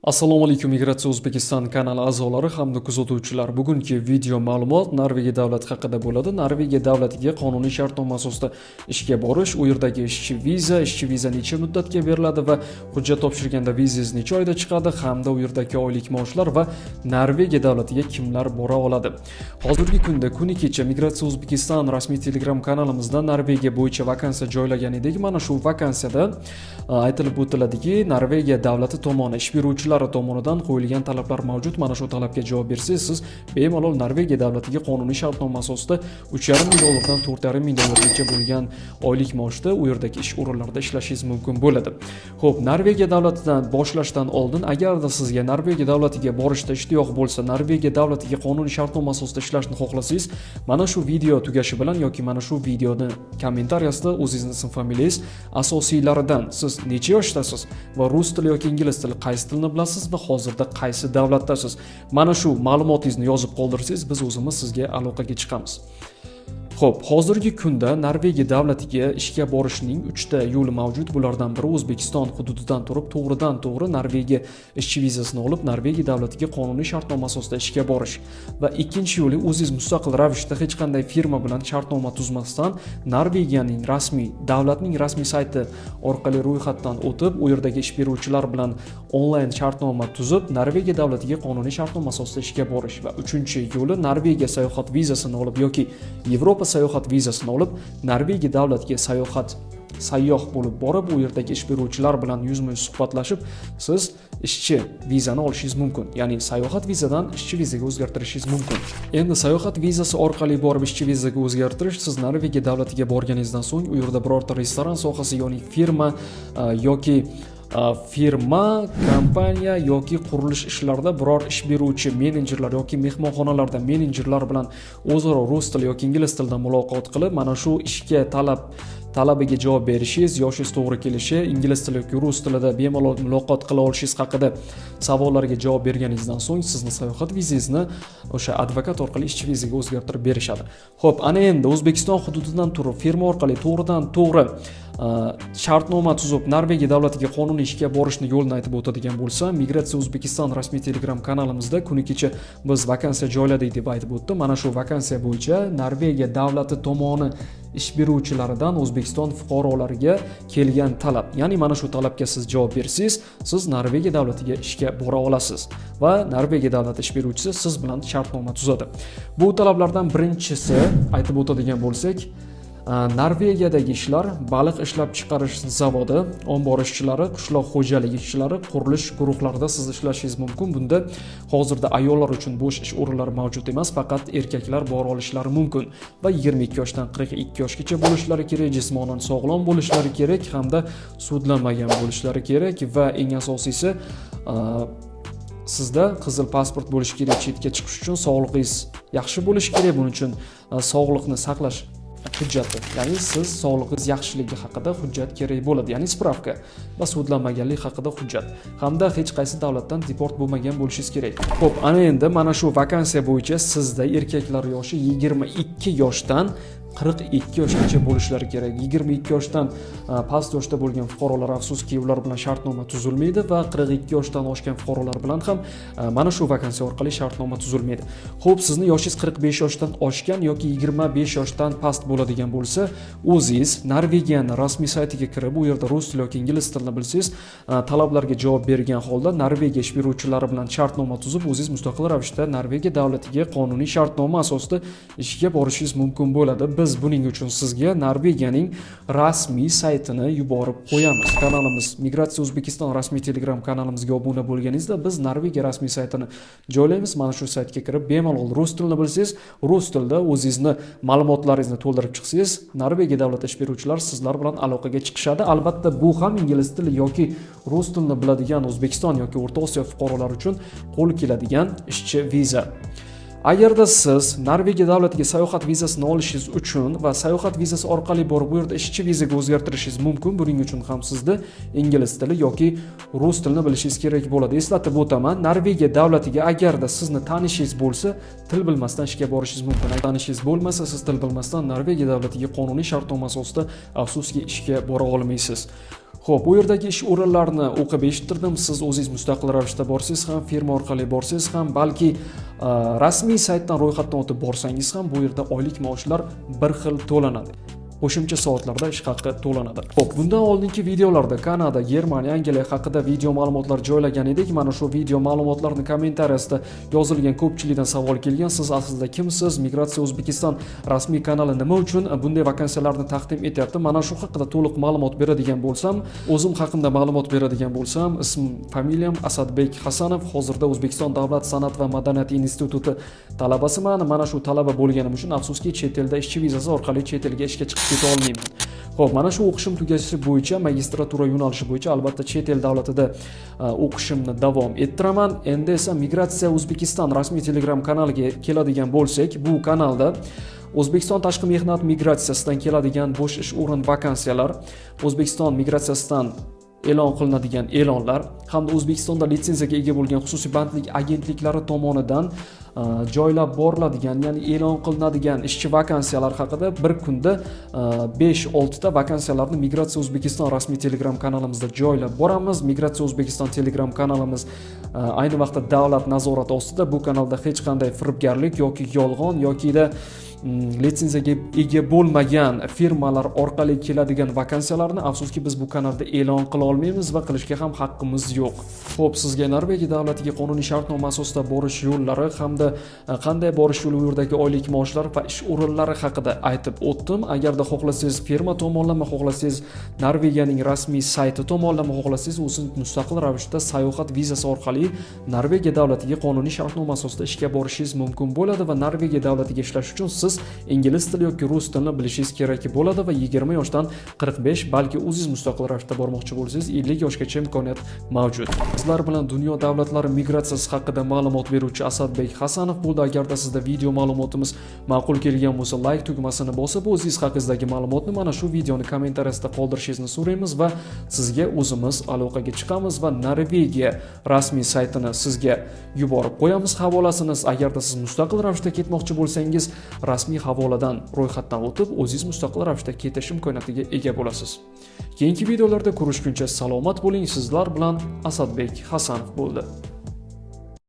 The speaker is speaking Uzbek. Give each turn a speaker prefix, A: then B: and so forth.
A: Assalomu alaykum, Migratsiya O'zbekiston kanali a'zolari hamda kuzatuvchilar. Bugungi video ma'lumot Norvegiya davlati haqida bo'ladi. Norvegiya davlatiga qonuniy shartnoma asosida ishga borish, u yerdagi ishchi viza necha muddatga beriladi va hujjat topshirganda vizangiz necha oyda chiqadi hamda u yerdagi oylik maoshlar va Norvegiya davlatiga kimlar bora oladi. Hozirgi kunda kuni kecha Migratsiya O'zbekiston rasmiy Telegram kanalimizda Norvegiya bo'yicha vakansiya joylagan edik. Mana shu vakansiyada aytilib o'tiladiki, Norvegiya davlati tomonidan ish beruvchilar tomonidan qo'yilgan talablar mavjud. Mana shu talabga javob bersangiz, siz bemalol Norvegiya davlatiga qonuniy shartnoma asosida 3,5 ming dollardan 4,5 ming dollargacha bo'lgan oylik maoshda u yerdagi ish o'rinlarida ishlashingiz mumkin bo'ladi. Xo'p, Norvegiya davlatidan boshlashdan oldin, agarda sizga Norvegiya davlatiga borishda ishtiyoq bo'lsa, Norvegiya davlatiga qonuniy shartnoma asosida ishlashni xohlasangiz, mana shu video tugashi bilan yoki mana shu videoni kommentariyasida o'zingizning ism familiyangiz asosiylaridan siz necha yoshdasiz va rus tili yoki ingliz tili qaysi tilni bilasiz va hozirda qaysi davlatdasiz? Mana shu ma'lumotingizni yozib qoldirsangiz, biz o'zimiz sizga aloqaga chiqamiz. Xo'p, hozirgi kunda Norvegiya davlatiga ishga borishning 3 ta yo'li mavjud. Bulardan biri O'zbekiston hududidan turib, to'g'ridan-to'g'ri Norvegiya ishchi vizasini olib, Norvegiya davlatiga qonuniy shartnoma asosida ishga borish. Va ikkinchi yo'li o'zingiz mustaqil ravishda hech qanday firma bilan shartnoma tuzmasdan Norvegiyaning rasmiy, davlatning rasmiy sayti orqali ro'yxatdan o'tib, u yerdagi ish beruvchilar bilan onlayn shartnoma tuzib, Norvegiya davlatiga qonuniy shartnoma asosida ishga borish. Va uchinchi yo'li Norvegiya sayohat vizasini olib yoki Yevropa sayohat vizasini olib, Norvegiya davlatiga sayyoh bo'lib borib, u yerdagi ish beruvchilar bilan yuzma-yuz suhbatlashib, siz ishchi vizani olishingiz mumkin. Ya'ni sayohat vizadan ishchi vizaga o'zgartirishingiz mumkin. Endi sayohat vizasi orqali borib ishchi vizaga o'zgartirish, siz Norvegiya davlatiga borganingizdan so'ng u yerda birorta restoran sohasi, ya'ni firma, kompaniya yoki qurilish ishlarida biror ish beruvchi menejerlar yoki mehmonxonalarda menejerlar bilan o'zaro rus tili yoki ingliz tilida muloqot qilib, mana shu ishga talabiga javob berishingiz, yoshingiz to'g'ri kelishi, ingliz tili yoki rus tilida bemalol muloqot qila olishingiz haqida savollarga javob berganingizdan so'ng sizni sayohat vizangizni o'sha advokat orqali ishchi vizaga o'zgartirib berishadi. Xo'p, ana endi O'zbekiston hududidan turib, firma orqali to'g'ridan-to'g'ri shartnoma tuzib Norvegiya davlatiga qonuniy ishga borishni yo'lini aytib o'tadigan bo'lsam, Migratsiya O'zbekiston rasmiy Telegram kanalimizda kuni kecha biz vakansiya joyladik deb aytib o'tdim. Mana shu vakansiya bo'yicha Norvegiya davlati tomoni ish beruvchilaridan O'zbekiston fuqarolariga kelgan talab. Ya'ni mana shu talabga siz javob bersangiz, siz Norvegiya davlatiga ishga bora olasiz va Norvegiya davlati ish beruvchisi siz bilan shartnoma tuzadi. Bu talablardan birinchisi aytib o'tadigan bo'lsak, Norvegiyadagi ishlar, baliq ishlab chiqarish zavodi, ombor ishchilari, qishloq xo'jaligi ishchilari, qurilish guruhlarida siz ishlashingiz mumkin. Bunda hozirda ayollar uchun bo'sh ish o'rinlari mavjud emas, faqat erkaklar bora olishlari mumkin va 22 yoshdan 42 yoshgacha bo'lishlari kerak, jismonan sog'lom bo'lishlari kerak hamda sudlanmagan bo'lishlari kerak va eng asosiysi sizda qizil pasport bo'lishi kerak. Chetga chiqish uchun sog'lig'ingiz yaxshi bo'lishi kerak. Buning uchun sog'liqni saqlash hujjati, ya'ni siz sog'lig'ingiz yaxshiligi haqida hujjat kerak bo'ladi, ya'ni spravka va sudlanmaganlik haqida hujjat hamda hech qaysi davlatdan deport bo'lmagan bo'lishingiz kerak. Xo'p, ana endi mana shu vakansiya bo'yicha sizda erkaklar yoshi 22 yoshdan 42 yoshgacha bo'lishlari kerak. 22 yoshdan past yoshda bo'lgan fuqarolar afsuski ular bilan shartnoma tuzilmaydi va 42 yoshdan oshgan fuqarolar bilan ham mana shu vakansiya orqali shartnoma tuzilmaydi. Xo'p, sizni yoshingiz 45 yoshdan oshgan yoki 25 yoshdan past bo'ladigan bo'lsa, o'zingiz Norvegiyaning rasmiy saytiga kirib, u yerda rus tili yoki ingliz tilini bilsangiz, talablarga javob bergan holda Norvegiya ish beruvchilari bilan shartnoma tuzib, o'zingiz mustaqil ravishda Norvegiya davlatiga qonuniy shartnoma asosida ishga borishingiz mumkin bo'ladi. Biz buning uchun sizga Norvegiyaning rasmiy saytini yuborib qo'yamiz. Kanalimiz Migratsiya O'zbekiston rasmiy Telegram kanalimizga obuna bo'lganingizda biz Norvegiya rasmiy saytini joylaymiz. Mana shu saytga kirib, bemalol rus tilini bilsangiz, rus tilida o'zingizni ma'lumotlaringizni to'ldirib chiqsangiz, Norvegiya davlat ish beruvchilari sizlar bilan aloqaga chiqishadi. Albatta, bu ham ingliz tili yoki rus tilini biladigan O'zbekiston yoki O'rta Osiyo fuqarolari uchun qo'l keladigan ishchi viza. Agarda siz Norvegiya davlatiga sayohat vizasini olishingiz uchun va sayohat vizasi orqali borib bu yerda ishchi vizaga o'zgartirishingiz mumkin. Buning uchun ham sizda ingliz tili yoki rus tilini bilishingiz kerak bo'ladi. Eslatib o'taman, Norvegiya davlatiga agarda sizni tanishingiz bo'lsa, til bilmasdan ishga borishingiz mumkin. Tanishingiz bo'lmasa, siz til bilmasdan Norvegiya davlatiga qonuniy shartnoma asosida afsuski ishga bora olmaysiz. Xo'p, bu yerdagi ish o'rinlarini o'qib eshittirdim. Siz o'zingiz mustaqil ravishda borsangiz ham, firma orqali borsangiz ham, balki rasmiy saytdan ro'yxatdan o'tib borsangiz ham bu yerda oylik maoshlar bir xil to'lanadi. Qo'shimcha soatlarda ish haqi to'lanadi. Xo'p, bundan oldingi videolarda Kanada, Germaniya, Angliya haqida video ma'lumotlar joylagan edik. Mana shu video ma'lumotlarni kommentariyasida yozilgan ko'pchilikdan savol kelgan. Siz aslida kimsiz? Migratsiya O'zbekiston rasmiy kanali nima uchun bunday vakansiyalarni taqdim etyapti? Mana shu haqida to'liq ma'lumot beradigan bo'lsam, o'zim haqimda ma'lumot beradigan bo'lsam, ism, familiyam Asadbek Hasanov. Hozirda O'zbekiston Davlat san'at va madaniyat instituti talabasiman. Mana shu talaba bo'lganim uchun afsuski chet elda ishchi vizasi orqali chet elga ishga chiqib keta olmayman. Xo'p, mana shu o'qishim tugashi bo'yicha magistratura yo'nalishi bo'yicha albatta chet el davlatida o'qishimni davom ettiraman. Endi esa Migratsiya O'zbekiston rasmiy Telegram kanaliga keladigan bo'lsak, bu kanalda O'zbekiston tashqi mehnat migratsiyasidan keladigan bo'sh ish o'rin vakansiyalar, O'zbekiston migratsiyasidan e'lon qilinadigan e'lonlar hamda O'zbekistonda litsenziyaga ega bo'lgan xususiy bandlik agentliklari tomonidan joylab boriladigan, ya'ni e'lon qilinadigan ishchi vakansiyalar haqida bir kunda 5-6 ta vakansiyalarni Migratsiya O'zbekiston rasmiy Telegram kanalimizda joylab boramiz. Migratsiya O'zbekiston Telegram kanalimiz ayni vaqtda davlat nazorati ostida. Bu kanalda hech qanday firibgarlik yoki yolg'on yoki-da litsenziyaga ega bo'lmagan firmalar orqali keladigan vakansiyalarni afsuski biz bu kanalda e'lon qila olmaymiz va qilishga ham haqqimiz yo'q. Xo'p, sizga Norvegiya davlatiga qonuniy shartnoma asosida borish yo'llari hamda qanday borish yo'li, u yerdagi oylik maoshlar va ish o'rinlari haqida aytib o'tdim. Agarda xohlasangiz firma tomonlama, xohlasangiz Norvegiyaning rasmiy sayti tomonlama, xohlasangiz o'zingiz mustaqil ravishda sayohat vizasi orqali Norvegiya davlatiga qonuniy shartnoma asosida ishga borishingiz mumkin bo'ladi va Norvegiya davlatiga ishlash uchun siz ingliz tili yoki rus tilini bilishingiz kerak bo'ladi va 20 yoshdan 45, balki o'zingiz mustaqil ravishda bormoqchi bo'lsangiz 50 yoshgacha imkoniyat mavjud. Sizlar bilan dunyo davlatlari migratsiyasi haqida ma'lumot beruvchi Asadbek Hasanov bo'ldi. Agarda sizda video ma'lumotimiz ma'qul kelgan bo'lsa, like tugmasini bosib, o'zingiz haqingizdagi ma'lumotni mana shu videoni kommentariyasida qoldirishingizni so'raymiz va sizga o'zimiz aloqaga chiqamiz va Norvegiya rasmiy saytini sizga yuborib qo'yamiz havolasini. Agarda siz mustaqil ravishda ketmoqchi bo'lsangiz, rasmiy havoladan ro'yxatdan o'tib, o'zingiz mustaqil ravishda ketish imkoniyatiga ega bo'lasiz. Keyingi videolarda ko'rishguncha salomat bo'ling. Sizlar bilan Asadbek Hasanov bo'ldi.